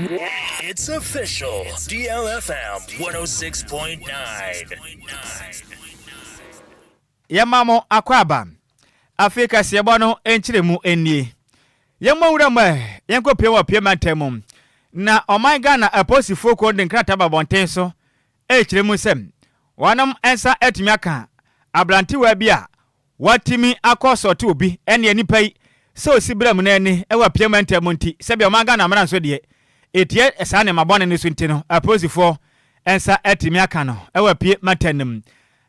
It's official. DLFM 106.9. Yamamo akwaba. Afrika siyabano enchiremu enie. Yammo urama yanko pewa pema temu. Na Ghana aposi foko den krata babontenso. Echiremu sem. Wanam ensa etimiaka. Abranti wabia. Watimi akoso tu obi ene nipai. So sibra mu nani ewa pema temu nti. Sebi Ghana amran so de. Etie esane mabone ne suntino. Aposi fo ensa etimiaka no. Ewa pie matenum.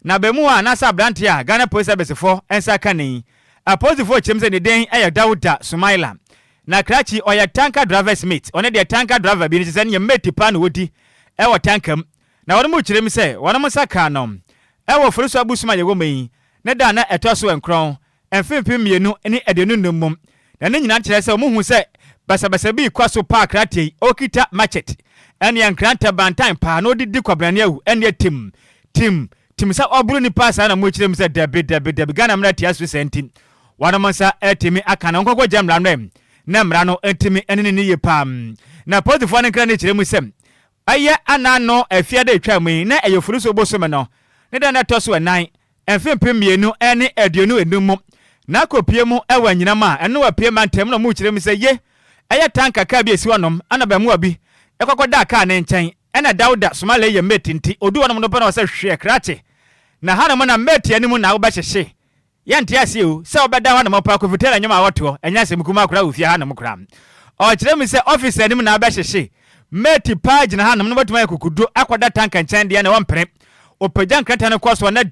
Na bemua na sa branti a Ghana Police Service for ensa kani apozi for chemze ne den aya Dauda Sumaila na krachi oya tanker driver's mate one de tanker driver bi ne se ne mate pa no wodi e wo tankam na won mu kirem se won mu saka no e wo furu so abusuma ye gomeyi ne da na etoso enkron enfempem mienu ne edenu nummum na ne nyina kire se omuhu se basabasa bi kwaso park rati okita market ene enkranta bantan pa no didi kwabrane awu ene tim timisa oburu ni pasa na mo kirem se dabe Ghana mra tia so sentin wanamansa etimi akana nkoko jamra no na mra no etimi enene ni yepam na positive ne kra ne kirem se aye anano afiade atwa mu na eyefuru so bosome no ne da na toso enan enfempem mienu ene aduonu enum na kopie mu ewa nyina ma eno wa pie mantem no mo kirem se ye aye tanka ka bi esi wonom anaba mu abi ekokoda ka ne nchen ena Dauda Sumaila ye metinti odu wonom no pa na se hwe krache na hana mo na meti ani mu na wo ba hyehye yante ase o se obeda hana mo pa ko vitela nyoma awoto enya se mukuma akura ofia hana mo kura o kire mi se office ani mu na ba hyehye meti page na hana mo batuma yakukudo akwada tanka nchen de na wampere opajan krata na kwaso na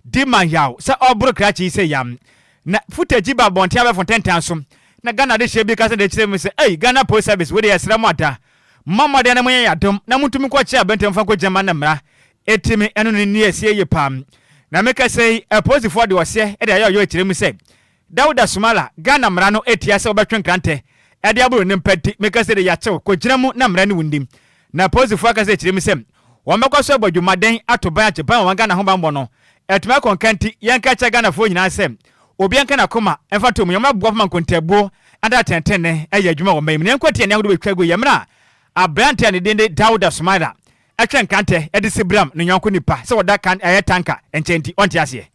dimayaw se oburu krachi se yam na footage ba bonte aba fontentan so na Ghana de shebi kase de kire mi se Ghana Police Service we de yesra mo ada mama de na mo yadom na mutumi kwa chia bentem fa ko jama na mra etimi eno ni esie ye pam na meka sei aposi for de wose e de ayo ekirem sei Dauda Sumaila Ghana mra no etia se obetwen krante e de aburu ne mpati meka sei de ya chew ko gyinamu na mra ne wundim na aposi for aka sei ekirem sei wo mekwaso abadwumaden atoban acheban wa Ghana ho bambo no etuma konkanti yanka cha Ghana fo nyina sei obi anka na koma emfa to mu yoma bua man kontabuo anda tentene e ya adwuma wo mam ne nkwati ne ahodo betwago yemra abrante ne dende Dauda Sumaila atwen kante edisi bram no nyonko nipa se woda kan tanka enchenti onti ase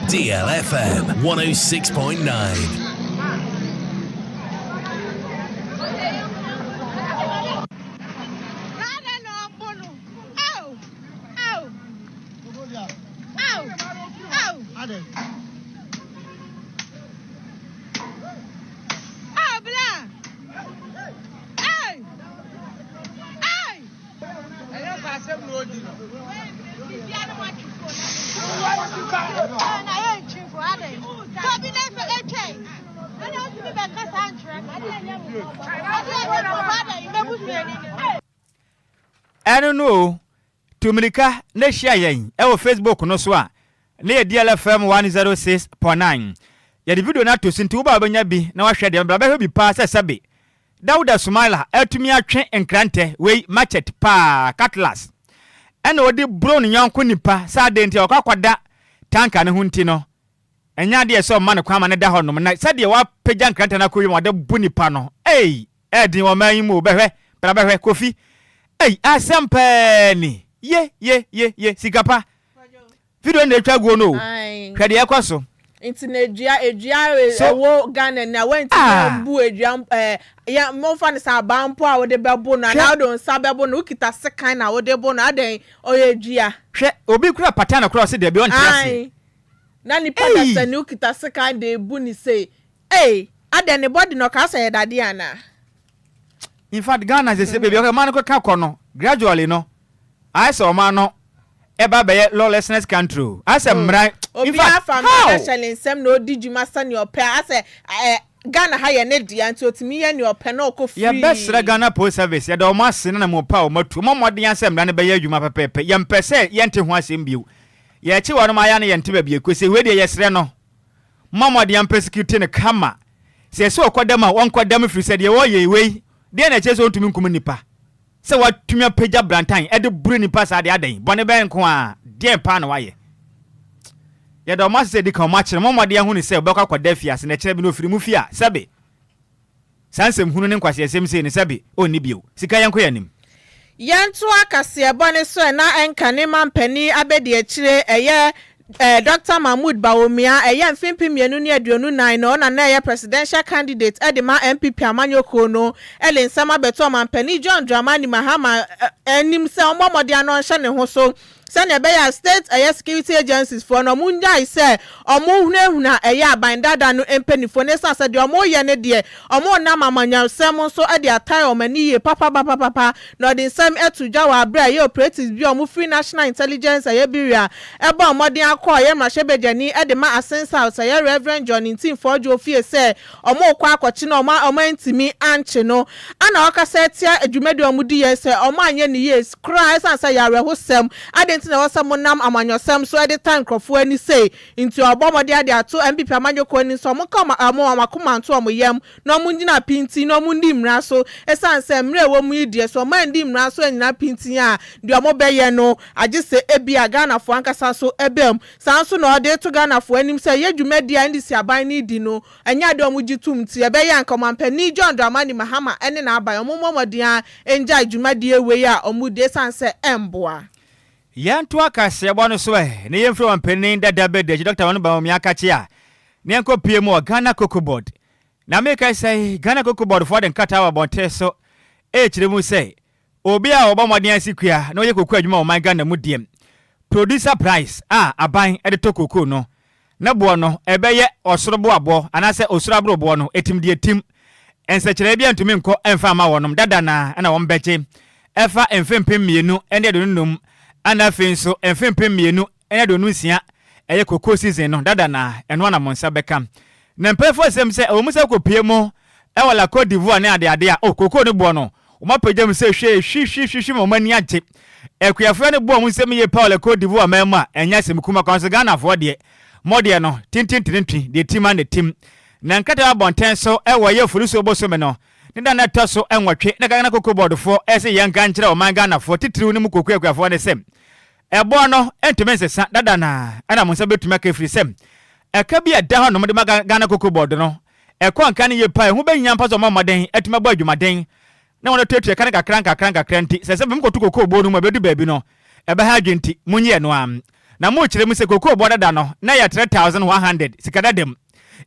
DLFM 106.9. I don't know. Tumilika ne share yen e wo Facebook no so a ne DLFM 106.9 ya di video na to sinti wo ba banya bi na wa hwe de bra ba bi pa sabe Dauda Sumaila atumi atwe enkrante we market pa Catlas ena odi bro no yanko nipa sa de nti okwakwada tanka ne hunti no enya de so ma ne kwama ne da honom na sa de wa pagya enkrante na ko wi mo de bu nipa no edin wo man mu behwe bra behwe kofi asempeni ye Sikapa video na etwago no hwede yakwaso intinejia ewo Ghana na went bu edua ya mofa ne sa bampo a wode bebo na na do nsa bebo no ukita sekan na wode bo na aden oyejia hwe obi kura patana kura se de be on tiase na ni pada se ni ukita sekan de bu ni say aden ne body no ka se dade ana in fact Ghana ze se baby okay man ko ka kono gradually no I saw man no eba be lawlessness country I say mra in fact family nsem no di djuma sane ope I say Ghana ha ye ne dia nti otimi ye ne ope na okofree ya best Ghana post service ya do ma se na mo pa o matu mo modden asem na ne be ye adwuma pepepe ye mpese ye nte ho asem biu ye chi wono ma ya ne ye nte ba bi ekose we de ye sere no modden persecute ne kama se se okodama wonkodam free se de wo ye we de na che so ntumi nkum nipa se watumi apagya brantan e de buru nipa sa de adan bone be nko a de pa na waye ya do ma se de kan ma kire modden hu ni se obekwa kwada fiase na kire bi no firi mu fia sebe sansem hunu ne nkwase asem se ne sebe oni bio sika yanko yanim yanto akase bone so na enka ne mampani abedi akire eye Dr. Mahmoud Bawumia mfimpi mienu ni aduonu nine no na ye presidential candidate edema MPP amanyoko no nsama beto mampani John Dramani Mahama enim se omomode ano hye ne ho so sane be ya state security agencies for no munja ise omo hunahuna abandada no empanifo ne sase de omo ye ne de omo na mamanya sem so ade atai omani ye papa no de sem etujwa wa bra ye operatives bi omo free national intelligence biria eba omode akọ ye mashebejani ede ma asensa house ye Reverend John Ntin Forjo fie se omo kwa akọchi no omo ntimi anche no ana okasa tia adwumade omudi ye se omo anye ne yes cry sansa ya rehosem ade na wasamunam amanyosem so ede time crofo ani say into obomode ade ato MPP amanyoko ani so mo ka amakoma nto omoyem no mo ngina pinti no mo ndi mra so esanse mra wo mu idie so ma ndi mra so anyina pinti a de omo beye no age se ebia Ghana fo ankasa so ebem sanso no ode to Ghana fo anim say yedwumadi a ndi si aban ni di no anya de omo gitum ti ebeye ankomampani John Dramani Mahama ene na aban omo momode a enja dwumadi ewe a omo de sanse emboa yanto akase bono so ne yemfro wampanin dada bede Dr. Wanu Bawumia kache a ne enko pie mu Ghana Cocoa Board na make say Ghana Cocoa Board for den kata wa bonte so kire mu say obi a obomoden asikua na oye kokua adwuma o man Ghana mu diem producer price aban to kokoo no na bo no ebeye osorobo abo anase osurabro bo no etim de etim ensechire bia ntumi nko emfa ma wonom dada na won beche efa emfempem mienu ene de nunum ana finso emfempem mienu ene de nusia eye kokoo season no dada na eno na monsa beka na mpefo sem se o musa kopie mo e wala Cote d'Ivoire ne ade a kokoo ne bo no o ma pagam se hwe mo mani age ekuafo ne bo mu nsem ye Paul Cote d'Ivoire mema enya sem kuma kwa so Ghana fo de modie no tintin de tima ne tim na nkata abonten so e wo ye furuso bo so me no ne da na taso enwotwe ne Ghana Cocoa Board fo ese yanka nkire o man Ghana fo titiriw ne mu kokoo ekuafo ne sem ebo no entumensesa dada na ana monsa betuma ka firi sem eka bia da ho no de Ghana Cocoa Board no ekọ nka ne ye pa hu be nyampa so mamoden etuma bo adwumaden na wona tetu eka ne kakran nti se bim kotu kokoo bo no ma bedu baabi no ebe ha adwenti munye no am na mo kire mu se Cocoa Board dada no na ya 3100 sikada dem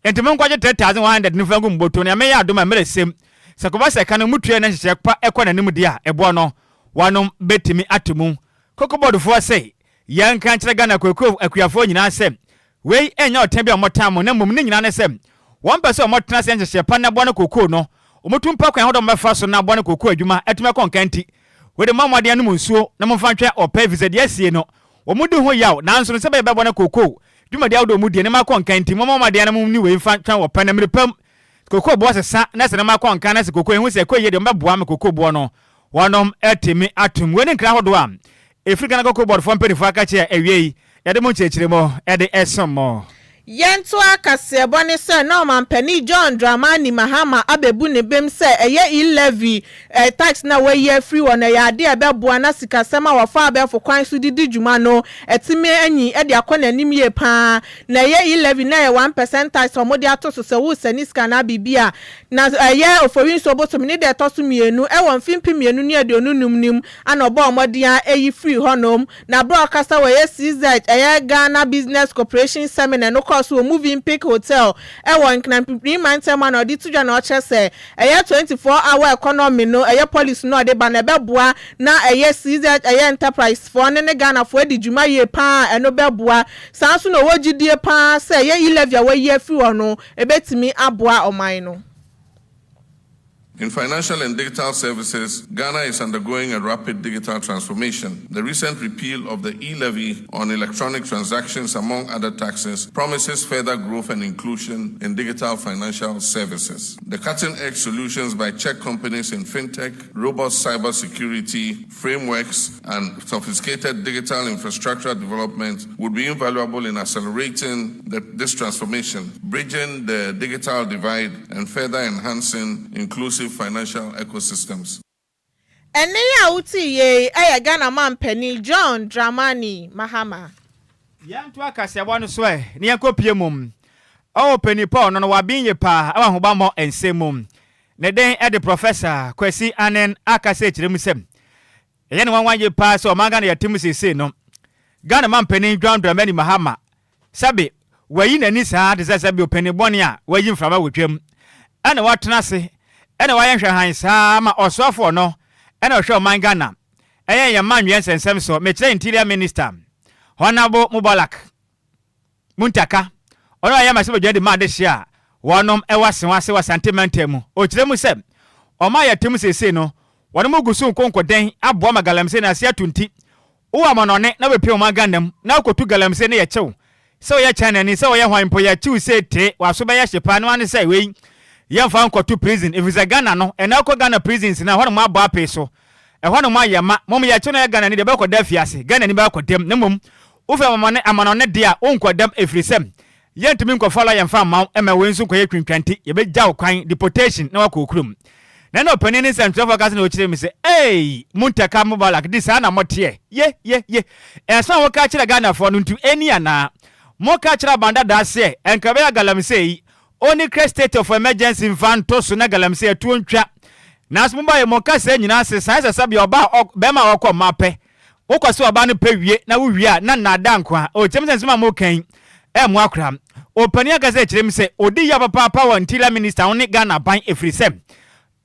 enti mo nkwaje 3100 ni fangu mboto na me ya adoma mere sem se ko ba se ka no mutue na hye pa ekọ na nim dia ebo no wanom betimi atumu Cocoa Board for say yanka nkire Ghana kokoo akuafo nyina sem wei enya otembia omotam na mum ni nyina ne sem one person omotena se hye pa na bo na kokoo no omotumpa kwan hodo mbefa so na bo na kokoo adwuma etuma konkanti we de mamade no munsuo na momfa ntwe opa visa de asie no omudi ho yaw nanso se be bo na kokoo dwuma de awdo omudi ne ma konkanti mamade no mum ni we mfa ntwa opa na mrepam kokoo bo sesa na se na ma konkan na se kokoo ehu se koye de mbeboa me kokoo bo no wanom etimi atum we ne nkra hodo am Ghana Cocoa Board for mpeni fa kache ewie yade mo chechire mo ede esomo Yento akase bone se na mampani John Dramani Mahama abebu ne bem se eye levy tax na we ye free won ya ade ebeboa na sikasema wafa abefo kwan so didi dwuma no etime anyi ede akona nim ye pa na ye levy na ye 1% tax omode atoso se wo sani ska na bibia na ye ofowin so botom ne de toso mienu e won fimpi mienu ne de onunum ana obo omode a eyi free honom na broadcaster we ye CZ eye Ghana Business Corporation Seminar no so moving pick hotel e won knan man na odi tudwa na oche se eye 24-hour economy no eye police no de ba na beboa na eye CZ eye enterprise for ne Ghana for di dwuma ye pa eno beboa sanso no wogidie pa se eye 11 we ye fi wono ebetimi aboa oman no In financial and digital services, Ghana is undergoing a rapid digital transformation. The recent repeal of the e-levy on electronic transactions, among other taxes, promises further growth and inclusion in digital financial services. The cutting-edge solutions by Czech companies in fintech, robust cybersecurity frameworks, and sophisticated digital infrastructure development would be invaluable in accelerating this transformation, bridging the digital divide, and further enhancing inclusive financial ecosystems. Ene ya uti ye Ghana man penny John Dramani Mahama. Yantu akasia wanu swe ni yanko pie mum. O penny Paul no wabin ye pa awa hobamo ense mum. Ne den e de professor Kwesi Anen akase chiremu sem. Ye ne wanwan ye pa so manga na yatim sese no. Ghana man penny John Dramani Mahama. Sabe wayi nani saa de sabe penny boni a wayi mframa wotwam. Ana watena se ena waye hwehan saa ma osofo no ena ohwe man Ghana eye ye manwe sensem so mekire interior minister Honorable Mubalak Muntaka ono aye ma se bojade ma de hia wonom ewase wasantimentemu o kire mu se o ma ya tem sese no wonom gusu konkoden aboa magalamse na ase atunti wo amonone na bepi o man Ghana na akotu galamse ne ye chew se o ye China ni se o ye hwanpo ya chew se te waso be ya hyepa no ane se we yamfa nkoto prison if is a Ghana no and now Ghana prisons na hono ma ba pe so e hono ma yema mom ya chono ya Ghana ni de be koda fiase Ghana ni be kodem ne mom wo fe amano ne de a onkodem efrisem yentimi nkofala yamfa ma ema wensu koye twintwanti ye be jaw kwan deportation na wakokrum na no panini central focus na o kire mi se Muntaka Mubalak this ana motie ye e so wo ka kire Ghana for no ntu eni ana mo ka kire banda da se enkabe ya galamse only state of emergency infanto so na galamse atu ntwa na asmba ye monka se nyina se sai sabe oba be ma wokọ mape wokọ oba no pewie na wuwie a na nada nkwa o chemse ma mo kan mo akra opani aga se kirem se odi ya papa wa ntila minister oni Ghana ban efrisem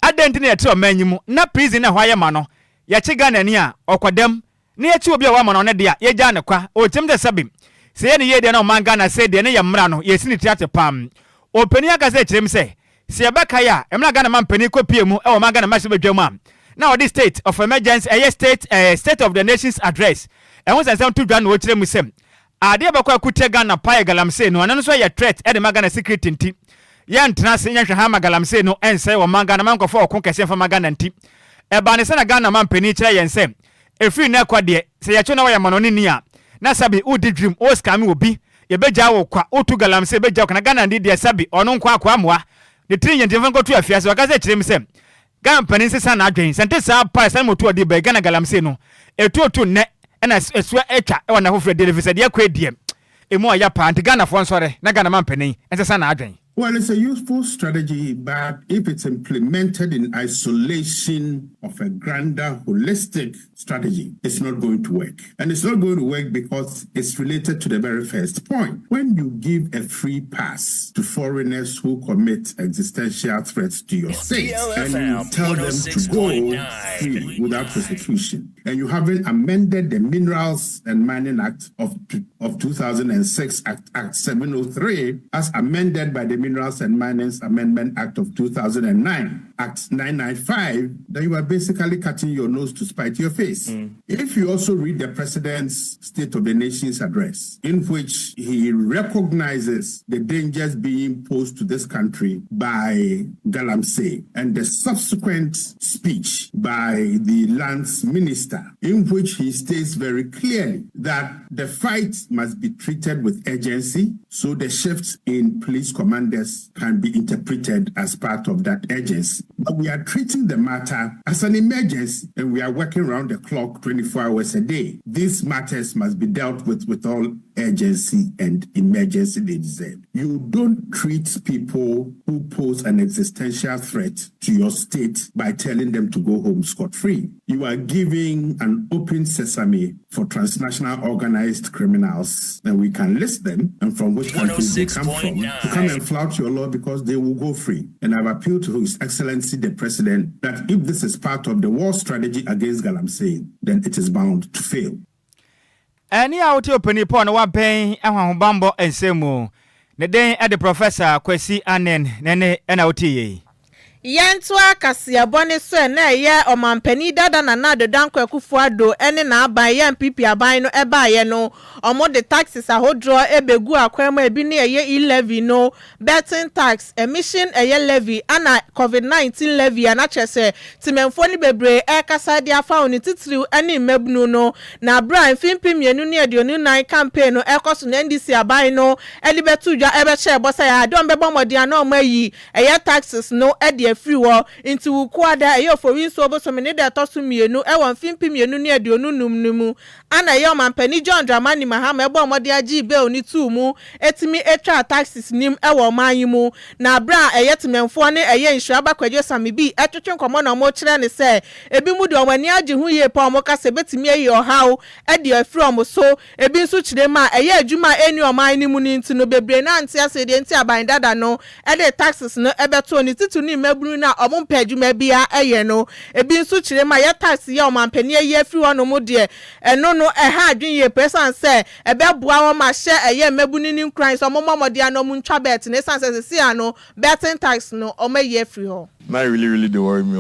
adenti na yete o manyimu na prison na hwaye ma no ya chi Ghana ni a okodem na yachi obi a wa ma no ne de a ye gya ne kwa o chemse sabe se ye ne ye de na o man Ghana se de ne ye mra no ye sini tiate pam opani aga se kirem se ebeka ya emna Ghana man pani kopie mu e o man Ghana mashi bedwam na o state of emergency state of the nation's address e won sensem to dwa na o kire mu sem ade ebekwa akute Ghana pa galamse no anan so ye threat e de Ghana security nti ye ntena se nyanhwe ha galamse no ense o man Ghana man kofo okon kese fa Ghana nti e ba ne se na Ghana man pani kire ye nsem e free na kwade se ye chona wa manoni ni a na sabi u di dream o scam obi ye beja wo kwa o tu galamse beja kana Ghana ndi de sabi ono nkwa akwa amoa the train yen jemfa nkotu afiase wakaze kirem sem Ghana panin sesa na adwen sente sa pa sa motu odi be Ghana galamse no etu ne na esu etwa e wana hofre delivery de akwadiem emu aya pa anti Ghana fo nsore na Ghana man panin sesa na adwen. Well, it's a useful strategy, but if it's implemented in isolation of a grander, holistic strategy, it's not going to work. And it's not going to work because it's related to the very first point. When you give a free pass to foreigners who commit existential threats to your state, and you tell them to go free without prosecution, and you haven't amended the Minerals and Mining Act of 2006, Act 703, as amended by the Minerals and Miners Amendment Act of 2009, Act 995, then you are basically cutting your nose to spite your face. If you also read the President's State of the Nation's address, in which he recognizes the dangers being posed to this country by Galamsey, and the subsequent speech by the Lands Minister, in which he states very clearly that the fight must be treated with urgency, so the shifts in police commanders can be interpreted as part of that urgency. But we are treating the matter as an emergency, and we are working around the clock 24 hours a day. These matters must be dealt with all urgency and emergency they deserve. You don't treat people who pose an existential threat to your state by telling them to go home scot-free. You are giving an open sesame for transnational organized criminals, and we can list them and from which countries they come from, to come and flout your law because they will go free. And I've appealed to His Excellency the President that if this is part of the war strategy against Galamsey, then it is bound to fail. Any out open upon one paying and bambo and semo. The day at the Professor Kwesi Anen Nene NLTA. Yentwa kasia bone so na ye omampani dada na de danko akufuado ene na aban ye MPP aban no eba ye no omo de taxes ahodro ebegu akwama ebi ne ye levy no betting tax emission levy ana COVID-19 levy ana chese timenfo ni bebre kasa dia fa oni titiriu ene mebnu no na bra mfimpim yenu ne aduonu nan campaign no ekoso na NDC aban no elibetu dwa ebeche bosa ya don bebo modi ana omayi eye taxes no ede free war into kwada eyo for win so bo so me ne de to so mienu e won fimpim mienu ne aduonu numnumu ana ye omampani John Dramani Mahama ebo modi agi be oni tu mu etimi etwa taxes nim e wo manyimu na bra eye timenfo ne eye Nhyiraba Kwadwo Sammy bi etwetwe nkomo na mo kire ne se ebi mu de omani agi hu ye pa omo kase betimi eyi ohaw e de afri omo so ebi nso kire ma eye adwuma eni oman ni mu ni ntino bebre na anti ase de nti aban dada no e de taxes no ebeto ni titu ni mabru na omo mpadwuma bia eye no ebi nso kire ma ye tax ye omampani eye afri wono mu de eno no ha adwen ye person se ebeboa wo ma hye eye mabuni ni nkran so omo momode ano mu ntwa bet ne sanse se ano betting tax no omo ye afri ho. Not really they worry me.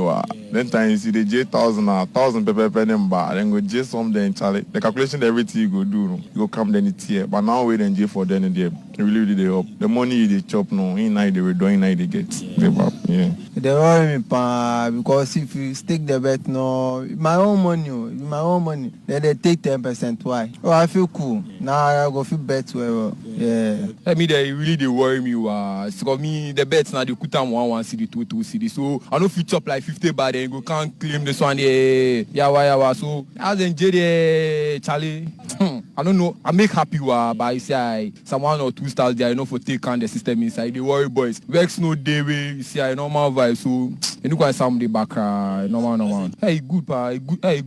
Then time you see the J1,000 per number, then go J something Charlie. The calculation everything you go do, you go come then it's here. But now wait and J for then and there. Really they help. The money they chop no, in night they were doing night they get. Yeah. They worry me because if you stick the bet no, my own money, then they take 10%. Why? Oh, I feel cool. Now I go feel bet well. Yeah. I mean they really they worry me. So me the bets now they could time 1 CD 2 CD. So I know if you chop like 50 bad then you can't claim this one yeah. So as in JD Charlie I don't know, I make happy but you say someone or 2 stars there, you know, for take on the system inside. The worry boys. Vex no day way, you see I normal vibe, so you know quite some the back normal. Hey good but I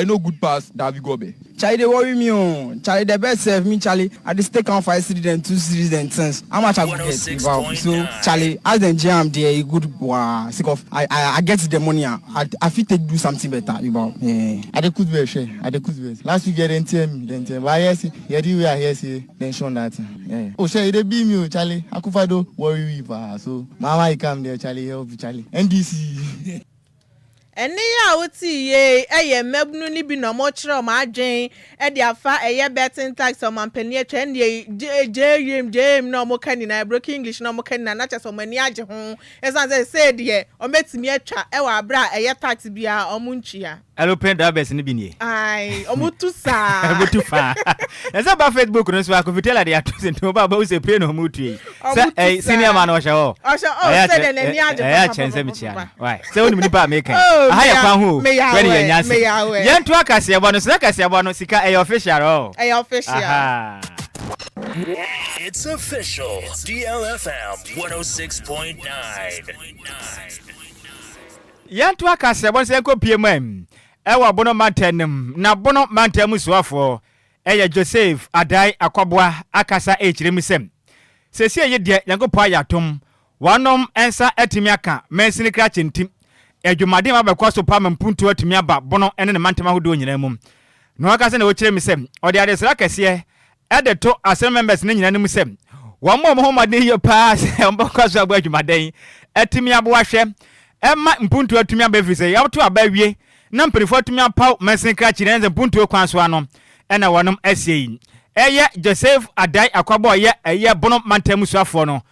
know good pass David Gobe. Charlie they worry me on. Charlie the best serve me Charlie. I just take on 5 series and 2 series and 10s. How much I go get? So Charlie as the jam there good sick of I get the money. I feel take do something better about. Yeah. I dey could be. Last week get then why yes, we are here then show that. Yeah. Oh sure they be me Charlie. Akufado worry we so mama I come there Charlie help Charlie. NDC. Eni ya oti ye eye mebnu ni bi no mo kire o ma adwen e de afa eye betting tax o mampani atwa ne JM no mo kani na broken English no mo kani na cha so mani age ho esan say de o metimi atwa e wa bra eye tax bia o mu nchia Aeroplane drivers ni bi ni ai o mu tu sa o tu fa esa ba Facebook no so akofitela de ato no ba we say pray no mu tu say senior man o sha say de na ni age pa chense mi chia why say oni nipa make aha ya kwa hu when you nyase yentu akase ebo no akase ebo no sika official official. It's official. DLFM 106.9. Yentu akase ebo se ko PM ewa bono mantenem na bono mantemu suafo Joseph Adai Akwabwa akasa echiremisem sesi ye de yankopa yatom wanom ensa etimi aka mensini kra chentim adwumade ma bekwa so pa mampuntu atimi aba bono ene ne mantema hodo nyina mum no aka se na wo chiremisem ode adesra kese ede to asem members ne nyina nimusem wammo Muhammad ye pa se mbokwa so agba adwumade etimi abo ahwe emma mpuntu atimi aba fise yawto aba wie na mperifo atimi apa mensini kra chenenze mpuntu kwan so ano ena wonom asei eye Joseph Adai Akwabwa eye bono mantemu suafo no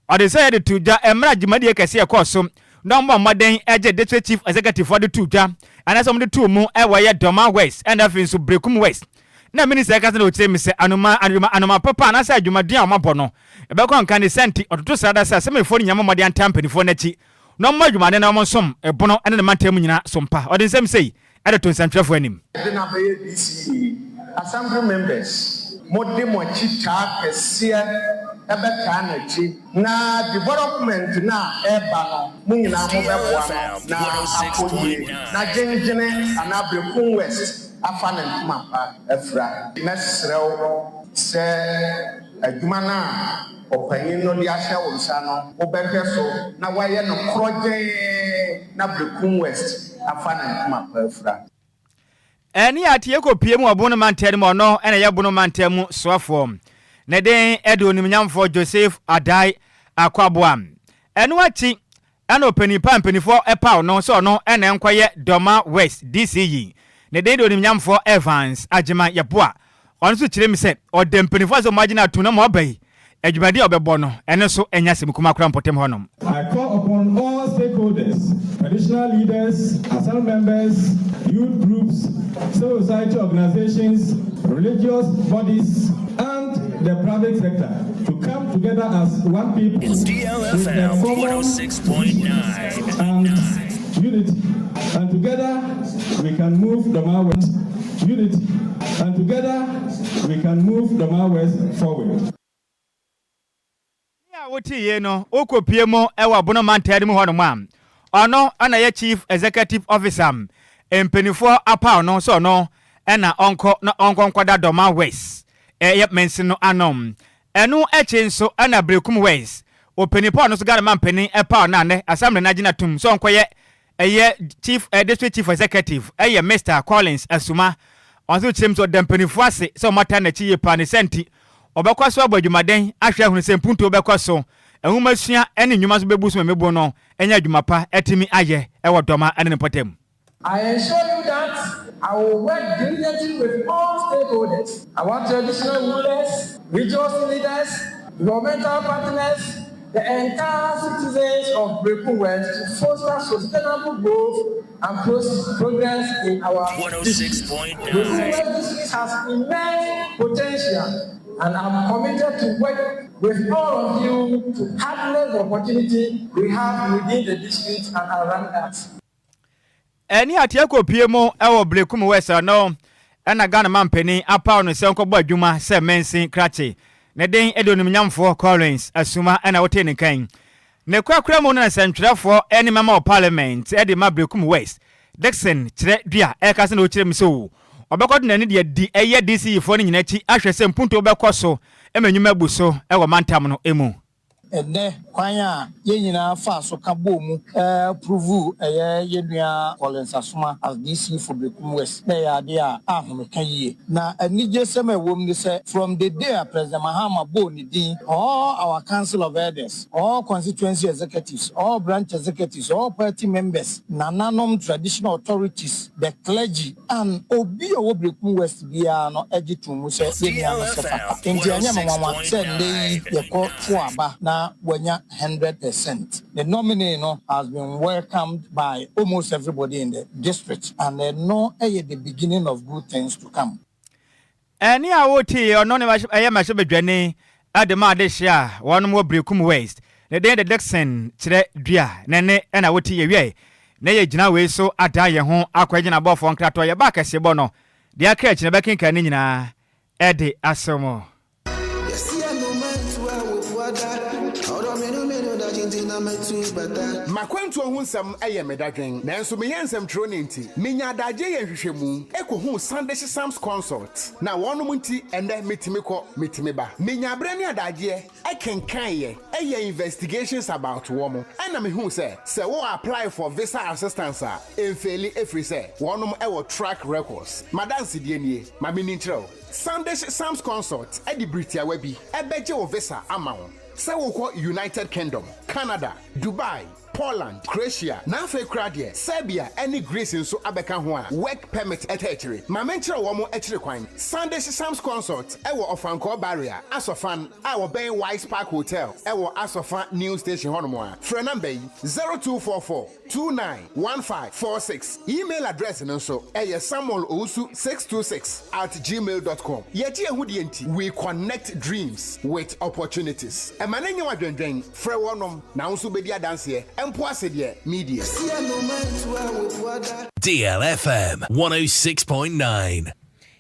ode say de tuja emra gimade kese e koso no moden eje deputy chief executive for the tuja and some the two mu e waye Doma West and afin so Brekum West na minister kase na o tire mi se anoma papa na say adwumade a mabɔ no e be kon kan senti ototo sada sa semefo nyama mode antampanifo na chi no mo adwumade na mo som e bono ene mantemu nyina sompa ode nsem sei e de to nsantwefo anim assembly members mode mo chita pesia ebeka na chi na development na eba no munyina mo beboa na akoyi na genjene ana Brekum West afana ntuma efra mesrew se adwuma na opanyin no dia hye wonsa no obehwe so na waye no kroje na Brekum West afana ntuma efra eni atie ko pie mu obono mantere mo no ene ye bono mantemu soafo ne den edo nimnyamfo Joseph Adai Akwabwa enu achi ana opanipa mpanifo epa no so no ena enkoye Doma West DCE ne den do nimnyamfo Evans Agema Yaboa on so kire mi se odempanifo so magina tuna mo bai adwumade obebo no ene so enya semkuma kura mpotem honom. I call upon all stakeholders, traditional leaders, assembly members, youth groups, civil society organizations, religious bodies, and the private sector to come together as one people. It's DLFM 106.9 and unity. And together we can move the West. Unity. And together we can move the West forward. Woti ye no okopie mo ewa bono mantade mu hono mam ono ana ye chief executive officer empenifo apa no so no ena onko na onko nkwada Doma West ye mensin no anom enu eche nso ana brekum West openipo no so gare mampeni epa na ne assembly na gina tum so onkoye eye chief district chief executive eye Mr Collins Asuma onso chim so dempenifo ase so mata na chi ye pa ne senti obekwa so abadwumaden ahwe hunu se mpunto obekwa so ehumasua ene nnwuma so bebu so mebo no enya adwumapa etimi aye ewo Doma ene potem. I assure you that I will work diligently with all stakeholders, our traditional rulers, religious leaders, governmental partners, the entire citizens of Breku West to foster sustainable growth and progress in our district. Breku West district has immense potential, and I'm committed to work with all of you to harness the opportunity we have within the district and around us. Eni atie ko pie mo ewo Brekum West no ena Ghana mampeni apa no se nko bo adwuma se mensin krache ne den edonim nyamfo Collins Asuma ena wote ne kan ne kwakura mo na sentwerefo eni member of parliament edi ma Brekum West Dixon kire dua e ka se no kire mi so obekodo na ni de di eye DC fo ni nyinachi ahwe se mpunto obekoso emanwuma buso ewo mantam no emu. Ene kwanya ye nyina fa so ka bomu prove yenua Collins Asuma as DC for Brekum West na ya de a ahomeka yie na anije sem ewom ni se from the day President Mahama bo ni din all our council of elders, all constituency executives, all branch executives, all party members, nananom traditional authorities, the clergy and obi owo Brekum West bia no egitum se yenua no se fa engineer mama se dey ye ko fuaba na wanya 100%. The nominee has been welcomed by almost everybody in the district, and they know the beginning of good things to come. Any awoti or none of us I am a bedwani at the Madesha, one more Brekum West. The day the Dixon, Chile, Dria, Nene, and awoti ye. Nay, Jina way so at die home, aquajan above on Cratoya back as Bono. The Akretch, the Becking Canina, Eddie Asomo. Makwantu ohunsam eye medadwen nanso meyensam tro ne nti menya daje ye hwehwemu ekohu Sunday Sam's consult na wonum nti ende metimi ba menya bre ne adaje ekenkan ye eye investigations about womo ana mehu se wo apply for visa assistance a enfeli efri se wonum ewo track records madansi die nie ma menintreo Sunday Sam's consult edi britia wabi ebeje wo visa amawo se wo ko United Kingdom, Canada, Dubai, Poland, Croatia, Nafe Kradia, Serbia, any Greece in so abeka ho a work permit etechere. Ma menchire wo mo echire kwan. Sunday Sam's consult ewo Ofanko barrier, Asofan, our Bay Wise Park Hotel, ewo Asofan New Station hono a. Phone number 0244 291546. Email address nso samuelowusu626@gmail.com. Yeti ehudi enti, we connect dreams with opportunities. Emanenye wadwendwen, frɛ wonom na nso bedi adanse media. DLFM 106.9.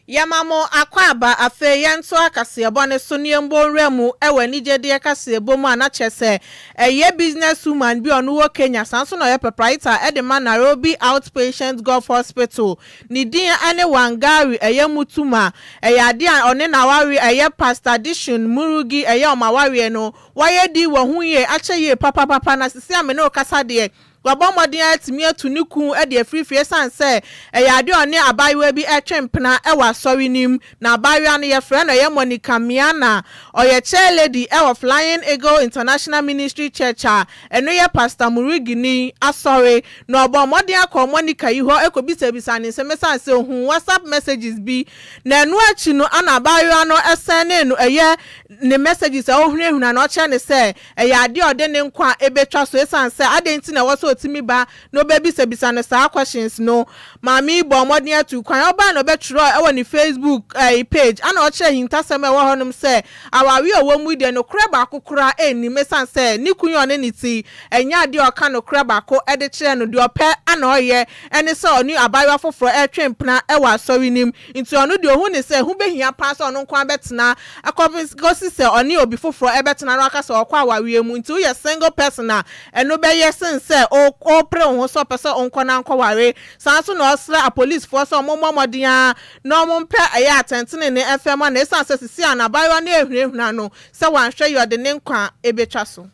Yamamo akwaba afe yanto akasebo ne so ne mbonremu ewe nigede akasebo mu anachese eye business woman bi onu wo Kenya sanso no ye proprietor edema Nairobi Outpatient Golf Hospital ni din ane Wangari eye mutuma eye ade one na wari eye Pastor Addition Murugi eye omawari no waye di wo huye ache ye papa na sisi amene okasa de wabomodin atimi atunuku e de afrifie san se eyade one abayewa bi etwempena e wa sorinim na abayewa no ye frɛ no ye Monica Miana oye chair lady e wa Flying Eagle International Ministry Church eno ye Pastor Murigini asori no obomodin akọ Monica yi ho ekobisa ne semesa se ohun WhatsApp messages bi na enu achi no ana abayewa no esene no eye ne messages ohunehuna na oche ne se eyade ode ne nkwa ebetwa so esan se adenti na wo so otimi ba no baby sebisa no sa questions no mami bo modern atu kwan oba no betro e woni Facebook page ana o che hintasem e wo honum se awawe owo mu de no kreba akokora eni mesan se ni kunyo ne niti enya de o ka no kreba ko e de kire no de ope ana oye eni se oni abayewa foforo e twempena e wa asori nim nti onu de ohun ne se hu behia pa se onu nkwa betena akosi se oni obi foforo e betena no aka se okwa awawe mu nti you single person eno be yesen se o pre ho so pese onkona nkwaware sanso na osra a police force omomodian no mompe aya atentene ne FM na esan se sisi anabayo na ehunehuna no se wanhwe yo de ne nkwa ebetwa so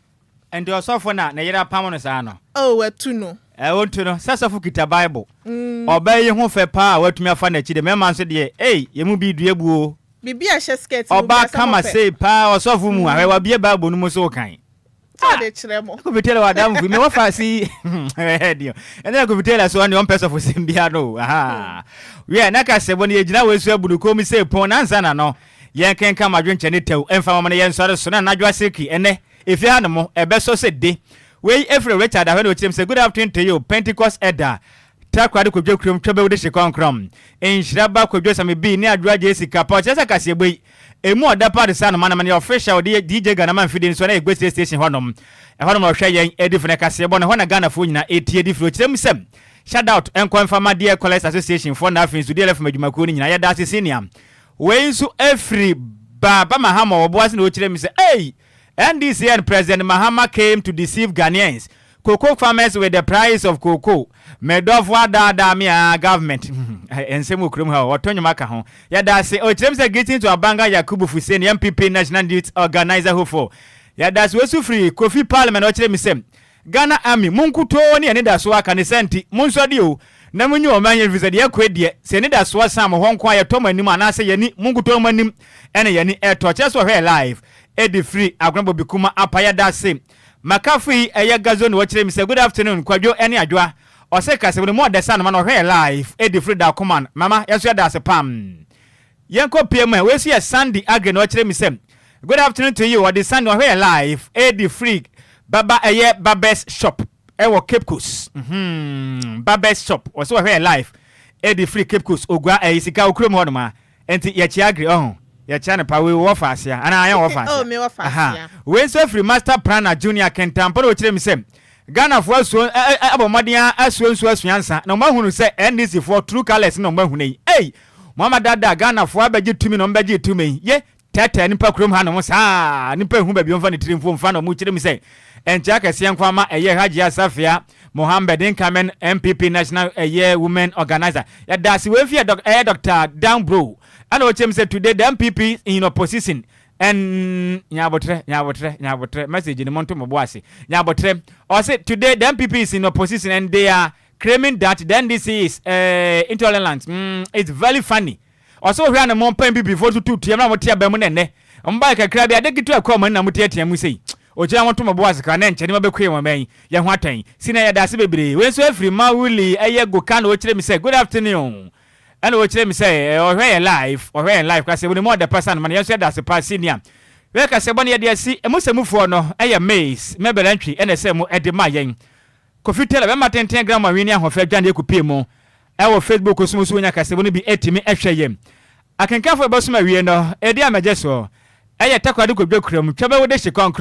and the osofo na yera pam no sa no wetu no wontu no sasofo kita bible obey ho fe pa watumi afa na chi de mema so de yemu bi dua buo bibi a hye skirt oba kama say pa osofo mu awe wa bie bible no mo so kan de chiremo ko bitele wa dam fu me wa fasi dio ene ko bitele so on person for simbia no we na ka sebo ne yegina we so abudu ko mi say pon nansa na no yen kenka madwenche ne tew emfa mama ne yen sore so na nadwa seki ene efi ha no mo ebe so se de we every Richard ahwe no chim say good afternoon to you Pentecost Eda Takwade Kwadwo krom twebe wode shikonkrom Nhyiraba Kwadwo Sammy bi ne Adwoa Agyei Sikapa chesa kaseboi emu oda party san man man official DJ Ghana feeding so na egbe station honom ohwe yen edifune kasebo na hona Ghana fo nyina etie difro chirem sem shout out Enquires dear College Association for na fin so DLFM adwumakuo ni nyina ya dase senior we nso every baba mahama oboase na ochirem say NDC and President Mahama came to deceive Ghanaians. Cocoa farmers with the price of cocoa. Medofwa da mia government. Ensemu krum ha otonyo maka ho. Ya da say say getting to Abanga Yakubu Fuseni MPP National Youth Organizer who for. Ya da we su free Kofi Parliament ochire mi sem. Ghana Army munkuto ni ene da so aka ne senti. Munso de o. Na munyu o manye visa de akwedie. Se ne da so sam ho nko aye tomo anim anase yani munkuto manim ene yani etoche so here live. Edi free agrambo bikuma apaya da same makafi eye gazo no wachire mi say good afternoon Kwadwo ene Adwoa ose kase we mo de san man ohwe live edi free da command mama yeso da se pam yenko pm we see Sandy Agre no wachire mi say good afternoon to you odi Sandy ohwe live edi free baba eye babes shop ewo Cape Coast babes shop ose ohwe live edi free Cape Coast ogwa sika okrom ho no ma enti ye chi Agre ya chane pa we wo fasia ana ayan wo fasia me wo fasia we so free master planner junior kentampo no chire mi sem Ghana fo so abomodian asuansu asuansa na mahunu se NDC for true colors no mahunu yi Muhammad Dada Ghana fo abeji tumi no mbeji tumi ye tata nipa krom ha no sa nipa hu ba bi mfa ne tirimfo mfa no mu chire mi se encha kase yankwa ma eye Haji Asafia Mohammed Inkamen MPP National Women Organizer ya dasi we fi Dr. Down Bro and what say today the MPP in opposition and nyabotre message in monto moboase nyabotre or say today the MPP is in opposition and they are claiming that the NDC is intolerant. It's very funny also we are na mon pen before to tiam na motia ba mu nene mba ka kra bia de gitu akọ man na motia tiam sei oja monto moboase ka na nche ni mabekwe mo man ye ho atan sina ya dase bebre we so afri mawuli go kan o kire mi say good afternoon. And what you say, or where life, because when more the person, man, you said that's a pass senior. We can say, Bonnie, dear, see, a must move for no, a maze, maybe entry, and a same at the Mayan. Coffee tell a Martin 10 gram of Winnie, who fed Jandy Cupimo. Our Facebook was smooth when I can say, when be 80 me extra yem. I can come for Boss Mariano, a dear Majesso. I attack a look of Jokrum, trouble with the Shikon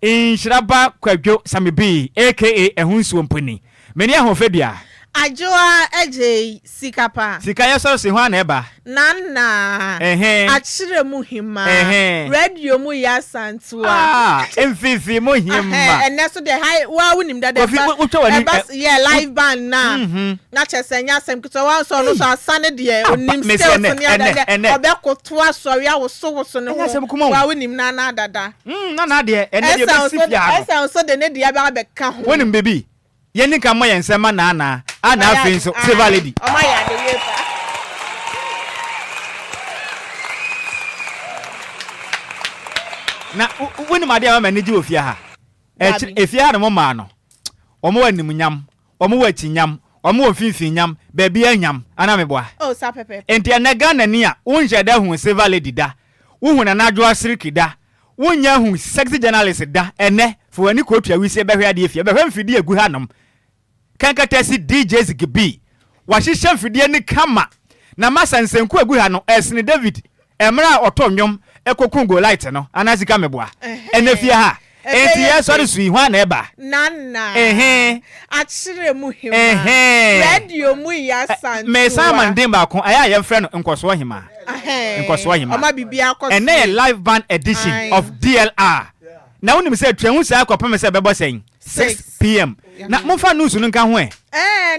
Nhyiraba Kwadwo Sammy B, aka a Hunswumpuni. Many a Hofedia. Adwoa Agyei Sikapa. Sikaya so si hwa na eba. Nana. Achire mu hima. Radio mu ya santua. Emfifi mu hima. And so the high wa wunim da the yeah live band na. Na chesenya sem kuto wa so no so asane de onim skills ni ada. Obekoto asori awoso ne ho. Wa wunim na dada. Na de ene de be sifia. Esa so de ne de ya be ka ho. Wonim baby. Yeni kama yensema na ana afi so silver lady. Oma ya de yepa. Na woni ma dia ma niji ofia ha. Efia na mo ma no. Omo wanim nyam, omo wachi nyam, omo ofimfin nyam, baabi anyam ana meboa. Oh sa pepe. Enti na Ghana ni a wonhye da hu silver lady da. Wo hu na Adwoa Siriki da. Wonya hu sexy journalist da ene fo ani ko tua wisi be hwe ade efia be hwe mfidi egu hanom. Kankatasi DJs gibi. Wahyehyɛ mfidi ni kama. Na masansenku egu ha no Esne David emra otonwom ekokungo light no anazika meboa. Ene fia ha. Enti sorry sui hwa na eba. Nana. Achire mu hima. Radio mu ya santu. Me Simon Demba ko aya ye frɛ no nkoso hima. Nkoso hima. Oma bibia akɔ. Ene a live band edition of DLR. Na wonim say twenwu say akɔpem say bɛbɔ sɛn 6 p.m. Na momfa news no nka ho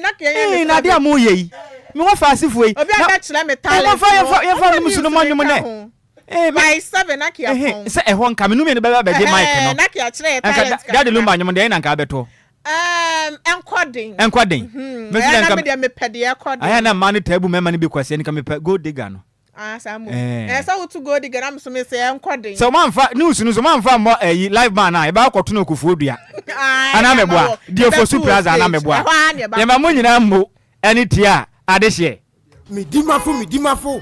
na ke na dia mo yi. Me wo fa asifo yi. Obi aka kyerɛ me talent. Ye fa news no monwom ne. By 7 na ke afon. Say e ho nka me no me no bɛba bɛgye mic no. Na ke kyerɛ talent. Daddy Lumba nyom de na nka bɛto. Encoding. Me fi nka me de me pede encoding. Aya na man tabu me man bi kwase nka me go digger no. Samu. So to go digger am so me say encoding. So man fa news no so man fa mo live man na e ba kɔto no kufu odua. Ana meboa. Dio for super plaza ana meboa. Ye ma mo nyina mbo ene tia adehye. Midimafo